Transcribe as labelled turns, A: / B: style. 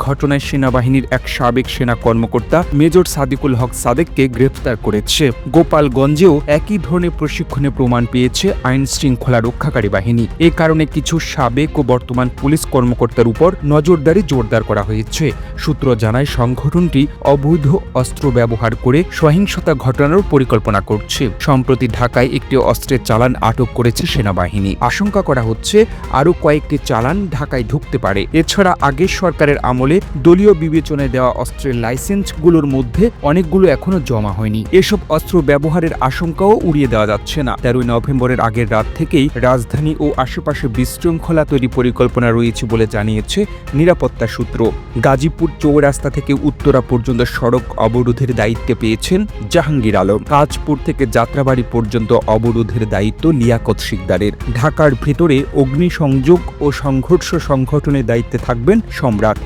A: ঘটনায় সেনাবাহিনীর এক সাবেক সেনা কর্মকর্তা মেজর সাদিকুল হক সাদেককে গ্রেফতার করেছে। গোপালগঞ্জেও একই ধরনের প্রশিক্ষণে প্রমাণ পেয়েছে আইন শৃঙ্খলা রক্ষাকারী বাহিনী। এ কারণে কিছু সাবেক ও বর্তমান পুলিশ কর্মকর্তার উপর নজরদারি জোরদার করা হয়েছে। সূত্র জানায় সংগঠনটি অবৈধ অস্ত্র ব্যবহার করে সহিংসতা ঘটানোর পরিকল্পনা করছে। সম্প্রতি ঢাকায় একটি অস্ত্রের চালান আটক করেছে সেনাবাহিনী। আশঙ্কা করা হচ্ছে আরও কয়েকটি চালান ঢাকায় ঢুকতে পারে। এছাড়া আগের সরকারের আমলে দলীয় বিবেচনায় দেওয়া অস্ত্রের লাইসেন্সগুলোর মধ্যে অনেকগুলো এখনো জমা হয়নি। এসব অস্ত্র ব্যবহারের আশঙ্কাও উড়িয়ে দেওয়া যাচ্ছে না। 13 নভেম্বরের আগের রাত থেকেই রাজধানী ও আশেপাশে বিশৃঙ্খলা তৈরি পরিকল্পনা রয়েছে বলে জানিয়েছে নিরাপত্তা সূত্র। গাজীপুর চৌরাস্তা থেকে উত্তরা পর্যন্ত সড়ক অবরোধের দায়িত্বে পেয়েছেন জাহাঙ্গীর আলম। কাজপুর থেকে যাত্রাবাড়ি পর্যন্ত অবরোধের দায়িত্ব লিয়াকত শিকদারের। ঢাকার ভেতরে অগ্নিসংযোগ ও সংঘর্ষ সংঘটনের দায়িত্বে থাকবেন সম্রাট।